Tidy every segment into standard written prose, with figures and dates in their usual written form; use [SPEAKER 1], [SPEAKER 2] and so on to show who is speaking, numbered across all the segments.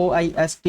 [SPEAKER 1] OIST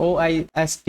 [SPEAKER 1] OIST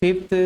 [SPEAKER 1] 5th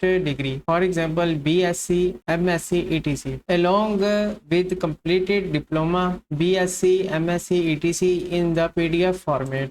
[SPEAKER 1] degree, for example BSc, MSc, etc. along with completed diploma, BSc, MSc, etc. in the PDF format.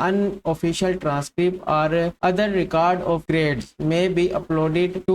[SPEAKER 1] unofficial transcript or other record of grades may be uploaded to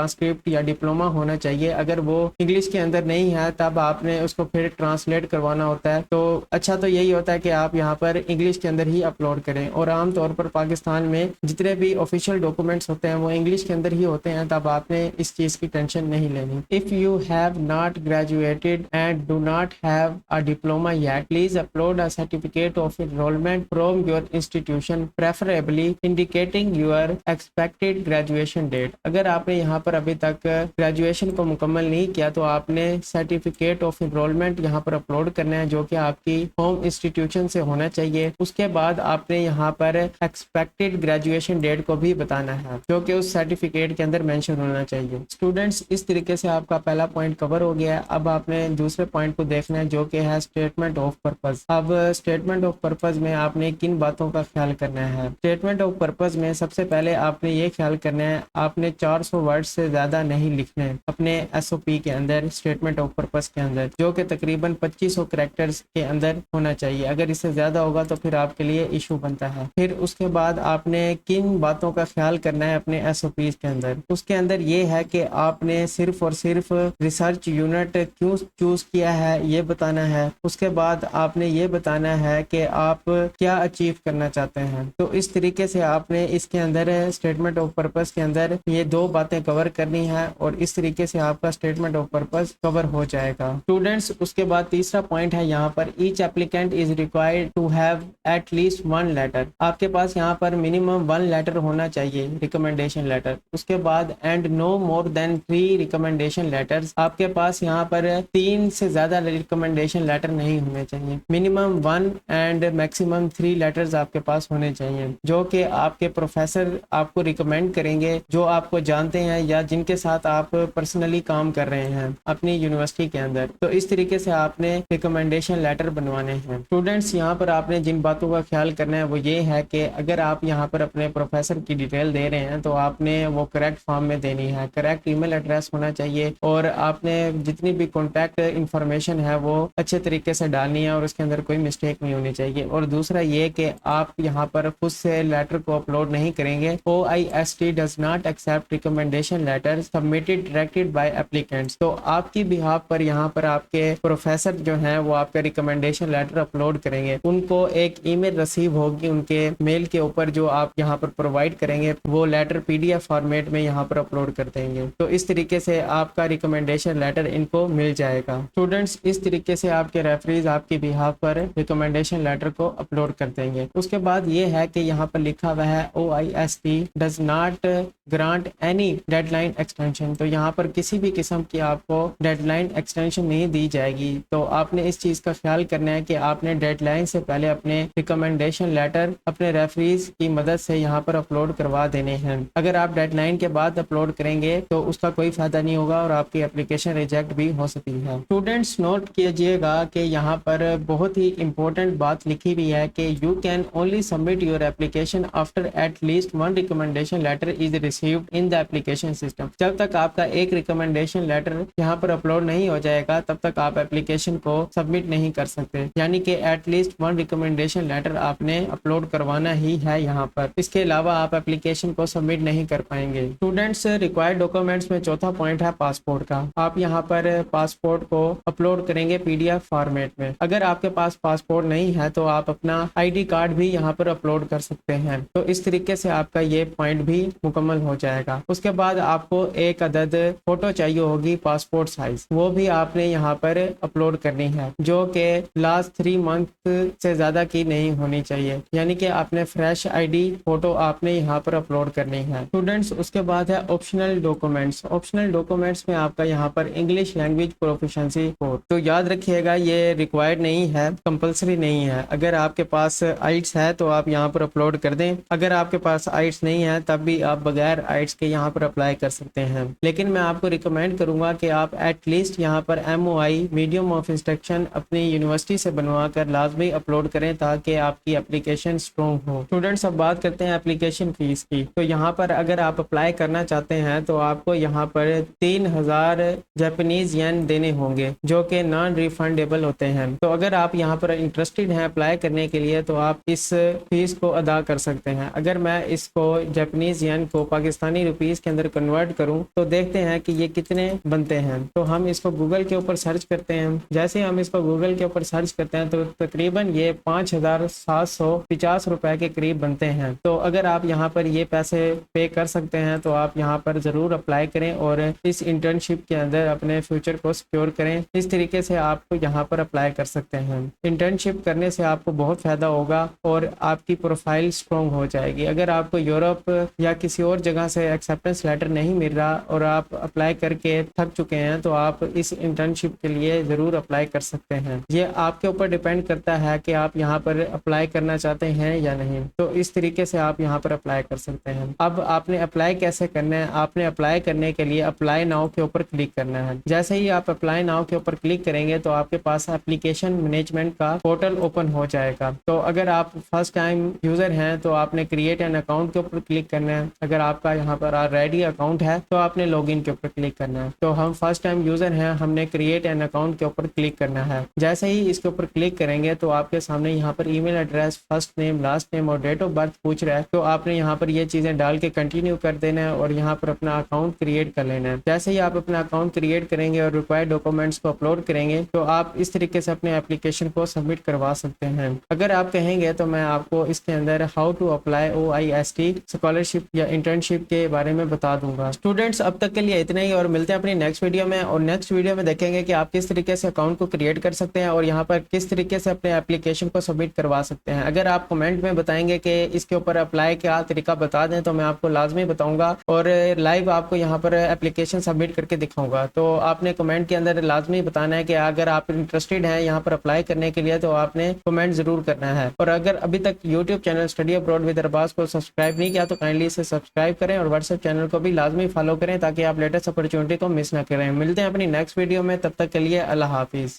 [SPEAKER 1] transcript یا diploma ہونا چاہیے. اگر وہ English کے اندر نہیں ہے تب آپ نے اس کو پھر ٹرانسلیٹ کروانا ہوتا ہے. تو اچھا تو یہی ہوتا ہے کہ آپ یہاں پر انگلش کے اندر ہی اپلوڈ کریں. اور عام طور پر پاکستان میں جتنے بھی آفیشیل ڈاکومنٹس ہوتے ہیں وہ انگلش کے اندر ہی ہوتے ہیں, تب آپ نے اس چیز کی ٹینشن نہیں لینی. If you have not graduated and do not have a diploma yet, please upload a certificate of enrollment from your institution, preferably indicating your expected graduation date. اگر آپ نے یہاں پر ابھی تک گریجویشن کو مکمل نہیں کیا تو آپ نے سرٹیفکیٹ آف انرولمنٹ یہاں پر اپلوڈ کرنا ہے, جو کہ آپ کی ہوم انسٹیٹیوشن سے ہونا چاہیے. اس کے بعد آپ نے یہاں پر ایکسپیکٹڈ گریجویشن ڈیٹ کو بھی بتانا ہے, جو کہ اس سرٹیفکیٹ کے اندر مینشن ہونا چاہیے. اسٹوڈینٹس, اس طریقے سے آپ کا پہلا پوائنٹ کور ہو گیا ہے. اب آپ نے دوسرے پوائنٹ کو دیکھنا ہے, جو کہ ہے اسٹیٹمنٹ آف پرپز. اب اسٹیٹمنٹ آف پرپز میں آپ نے کن باتوں کا خیال کرنا ہے؟ اسٹیٹمنٹ آف پرپز میں سب سے پہلے آپ نے یہ خیال کرنا ہے, آپ نے 400 ورڈ سے زیادہ نہیں لکھنے اپنے ایس او پی کے اندر, اسٹیٹمنٹ آف پرپز کے اندر, جو کہ تقریباً 2500 کریکٹرز کے اندر ہونا چاہیے. اگر اس سے زیادہ ہوگا تو پھر آپ کے لیے ایشو بنتا ہے. پھر اس کے بعد آپ نے کن باتوں کا خیال کرنا ہے اپنے ایس او پیز کے اندر؟ اس کے اندر یہ ہے کہ آپ نے صرف اور صرف ریسرچ یونٹ کیوں چوز کیا ہے یہ بتانا ہے. اس کے بعد آپ نے یہ بتانا ہے کہ آپ کیا اچیو کرنا چاہتے ہیں. تو اس طریقے سے آپ نے اس کے اندر اسٹیٹمنٹ آف پرپز کے اندر یہ دو باتیں کور کرنی ہے, اور اس طریقے سے آپ کا اسٹیٹمنٹ آف پرپز کور ہو جائے گا. اسٹوڈینٹس, اس کے بعد تیسرا پوائنٹ ہے یہاں پر, each applicant is required to have at least 1 litre. آپ کے پاس یہاں پر منیمم 1 لیٹر ہونا چاہیے, ریکمنڈیشن لیٹر. اس کے بعد and no more than 3 recommendation letters. آپ کے پاس یہاں پر 3 سے زیادہ ریکمنڈیشن لیٹر نہیں ہونے چاہیے. منیمم 1 اینڈ میکسیمم 3 لیٹرز آپ کے پاس ہونے چاہیے, جو کہ آپ کے پروفیسر آپ کو ریکمینڈ کریں گے, جو آپ کو جانتے ہیں یا جن کے ساتھ آپ پرسنلی کام کر رہے ہیں اپنی یونیورسٹی کے اندر. تو اس طریقے سے آپ نے ریکمنڈیشن لیٹر بنوانے ہیں. اسٹوڈینٹس, یہاں پر آپ نے جن باتوں کا خیال کرنا ہے وہ یہ ہے کہ اگر آپ یہاں پر اپنے پروفیسر کی ڈیٹیل دے رہے ہیں تو آپ نے وہ کریکٹ فارم میں دینی ہے, کریکٹ ای میل ایڈریس ہونا چاہیے, اور آپ نے جتنی بھی کانٹیکٹ انفارمیشن ہے وہ اچھے طریقے سے ڈالنی ہے, اور اس کے اندر کوئی مسٹیک نہیں ہونی چاہیے. اور دوسرا یہ کہ آپ یہاں پر خود سے لیٹر کو اپلوڈ نہیں کریں گے. OIST does not accept recommendation letters submitted directed by applicants. تو آپ کی behalf پر یہاں پر آپ کے پروفیسر جو ہیں وہ آپ کا ریکمنڈیشن لیٹر اپلوڈ کریں گے. ان کو ایک ای میل ریسیو ہوگی ان کے میل کے اوپر, جو آپ یہاں پر پرووائڈ کریں گے, وہ لیٹر PDF فارمیٹ میں یہاں پر اپلوڈ کر دیں گے. تو اس طریقے سے آپ کا ریکمنڈیشن لیٹر ان کو مل جائے گا. اسٹوڈینٹس, اس طریقے سے آپ کے ریفریز آپ کی behalf پر ریکمنڈیشن لیٹر کو اپلوڈ کر دیں گے. اس کے بعد یہ ہے کہ یہاں پر لکھا ہوا ہے OIST does not grant any deadline extension. تو یہاں پر کسی بھی قسم کی آپ کو ڈیڈ لائن ایکسٹینشن نہیں دی جائے گی. تو آپ نے اس چیز کا خیال کرنا ہے کہ آپ نے ڈیڈ لائن سے پہلے اپنے ریکمنڈیشن لیٹر اپنے ریفریز کی مدد سے یہاں پر اپلوڈ کروا دینے ہیں. اگر آپ ڈیڈ لائن کے بعد اپلوڈ کریں گے تو اس کا کوئی فائدہ نہیں ہوگا, اور آپ کی اپلیکیشن ریجیکٹ بھی ہو سکتی ہے. اسٹوڈینٹس, نوٹ کیجئے گا کہ یہاں پر بہت ہی امپورٹنٹ بات لکھی ہوئی ہے کہ you can only submit your application after at least 1 recommendation letter is received in the application system. جب تک آپ کا ایک ریکمنڈیشن لیٹر یہاں پر اپلوڈ نہیں ہو جائے گا تب تک آپ ایپلیکیشن کو سبمٹ نہیں کر سکتے. یعنی کہ ایٹ لیسٹ 1 ریکمنڈیشن لیٹر آپ نے اپلوڈ کروانا ہی ہے یہاں پر. اس کے علاوہ آپ ایپلیکیشن کو سبمٹ نہیں کر پائیں گے. اسٹوڈینٹس, ریکوائرڈ ڈاکومنٹس میں چوتھا پوائنٹ ہے پاسپورٹ کا. آپ یہاں پر پاسپورٹ کو اپلوڈ کریں گے PDF فارمیٹ میں. اگر آپ کے پاس پاسپورٹ نہیں ہے تو آپ اپنا ID کارڈ بھی یہاں پر اپلوڈ کر سکتے ہیں. تو اس طریقے سے آپ کا یہ پوائنٹ بھی مکمل ہو جائے گا. اس کے بعد آپ کو ایک عدد فوٹو چاہیے ہوگی پاسپورٹ سائز, وہ بھی آپ نے یہاں پر اپلوڈ کرنی ہے, جو کہ لاسٹ 3 منتھ سے زیادہ کی نہیں ہونی چاہیے. یعنی کہ آپ نے فریش ID فوٹو آپ نے یہاں پر اپلوڈ کرنی ہے. اسٹوڈینٹس, اس کے بعد ہے آپشنل ڈاکومنٹس. آپشنل ڈاکومنٹس میں آپ کا یہاں پر انگلش لینگویج پروفیشنسی کورس. تو یاد رکھیے گا یہ ریکوائرڈ نہیں ہے, کمپلسری نہیں ہے. اگر آپ کے پاس آئٹس ہے تو آپ یہاں پر اپلوڈ کر دیں. اگر آپ کے پاس آئٹس نہیں ہے تب بھی آپ بغیر آئٹس کے یہاں پر اپلائی کر سکتے ہیں. لیکن میں آپ کو ریکمینڈ کروں گا کہ آپ ایٹ لیسٹ یہاں پر MOI میڈیم آف انسٹرکشن اپنی یونیورسٹی سے بنوا کر لازمی اپلوڈ کریں تاکہ آپ کی اپلیکیشن اسٹرانگ ہو. اسٹوڈینٹس, اب بات کرتے ہیں اپلیکیشن فیس کی. تو یہاں پر اگر آپ اپلائی کرنا چاہتے ہیں تو آپ کو یہاں پر 3000 جاپانیز ین دینے ہوں گے, جو کہ نان ریفنڈیبل ہوتے ہیں. تو اگر آپ یہاں پر انٹرسٹڈ ہیں اپلائی کرنے کے لیے تو آپ اس فیس کو ادا کر سکتے ہیں. اگر میں اس کو جاپانیز ین کو پاکستانی روپیز کے اندر کنورٹ کروں تو دیکھتے ہیں کہ یہ کتنے بنتے ہیں۔ تو ہم اس کو گوگل کے اوپر سرچ کرتے ہیں۔ جیسے ہی ہم اس کو گوگل کے اوپر سرچ کرتے ہیں تو تقریباً یہ 5750 روپے کے قریب بنتے ہیں۔ تو اگر آپ یہاں پر یہ پیسے پے کر سکتے ہیں تو آپ یہاں پر ضرور اپلائی کریں اور اس انٹرنشپ کے اندر اپنے فیوچر کو سیکیور کریں۔ اس طریقے سے آپ کو یہاں پر اپلائی کر سکتے ہیں۔ انٹرنشپ کرنے سے آپ کو بہت فائدہ ہوگا اور آپ کی پروفائل سٹرونگ ہو جائے گی۔ اگر آپ کو یورپ یا کسی اور جگہ سے ایکسیپٹنس لیٹر نہیں مل رہا اور آپ اپلائی کر کے تھک چکے ہیں تو آپ اس انٹرنشپ کے لیے ضرور اپلائی کر سکتے ہیں۔ یہ آپ کے اوپر ڈیپینڈ کرتا ہے کہ آپ یہاں پر اپلائی کرنا چاہتے ہیں یا نہیں۔ تو اس طریقے سے آپ یہاں پر اپلائی کر سکتے ہیں۔ اب آپ نے اپلائی کیسے کرنا ہے؟ آپ نے اپلائی کرنے کے لیے اپلائی ناؤ کے اوپر کلک کرنا ہے۔ جیسے ہی آپ اپلائی ناؤ کے اوپر کلک کریں گے تو آپ کے پاس اپلیکیشن مینجمنٹ کا پورٹل اوپن ہو جائے گا۔ تو اگر آپ فرسٹ ٹائم یوزر ہیں تو آپ نے کریٹ این اکاؤنٹ کے اوپر کلک کرنا ہے۔ اگر آپ کا یہاں پر آلریڈی اکاؤنٹ ہے تو آپ نے لاگ ان کے اوپر کلک کرنا ہے۔ تو ہم فرسٹ ٹائم یوزر ہیں، ہم نے کریٹ این اکاؤنٹ کے اوپر کلک کرنا ہے۔ جیسے ہی اس کے اوپر کلک کریں گے تو آپ کے سامنے یہاں پر email address, first name, last name اور ڈیٹ آف برتھ پوچھ رہا ہے۔ تو آپ نے یہاں پر یہ چیزیں ڈال کے کنٹینیو کر دینا ہے اور یہاں پر اپنا اکاؤنٹ کریٹ کر لینا ہے۔ جیسے ہی آپ اپنا اکاؤنٹ کریٹ کریں گے اور ریکوائرڈ ڈاکومنٹس کو اپلوڈ کریں گے تو آپ اس طریقے سے اپنے اپلیکیشن کو سبمٹ کروا سکتے ہیں۔ اگر آپ کہیں گے تو میں آپ کو اس کے اندر how to apply OIST scholarship یا انٹرنشپ کے بارے میں بتا دوں گا۔ اسٹوڈنٹس اب تک کے لیے اتنا ہی اور ملتے ہیں اپنی نیکسٹ ویڈیو میں، اور نیکسٹ ویڈیو میں دیکھیں گے کہ آپ کس طریقے سے اکاؤنٹ کو کریٹ کر سکتے ہیں اور یہاں پر کس طریقے سے اپنے اپلیکیشن کو سبمٹ کروا سکتے ہیں۔ اگر آپ کمنٹ میں بتائیں گے کہ اس کے اوپر اپلائی کا طریقہ بتا دیں تو میں آپ کو لازمی بتاؤں گا اور لائیو آپ کو یہاں پر اپلیکیشن سبمٹ کر کے دکھاؤں گا۔ تو آپ نے کمنٹ کے اندر لازمی بتانا ہے کہ اگر آپ انٹرسٹڈ ہیں یہاں پر اپلائی کرنے کے لیے تو آپ نے کمنٹ ضرور کرنا ہے۔ اور اگر ابھی تک YouTube channel study abroad with Arbaz کو سبسکرائب نہیں کیا تو کائنڈلی اسے سبسکرائب کریں اور واٹس ایپ چینل کو بھی لازمی فالو کریں تاکہ آپ لیٹسٹ اپرچونٹی کو مس نہ کریں۔ ملتے ہیں اپنی نیکسٹ ویڈیو میں، تب تک کے لیے اللہ حافظ۔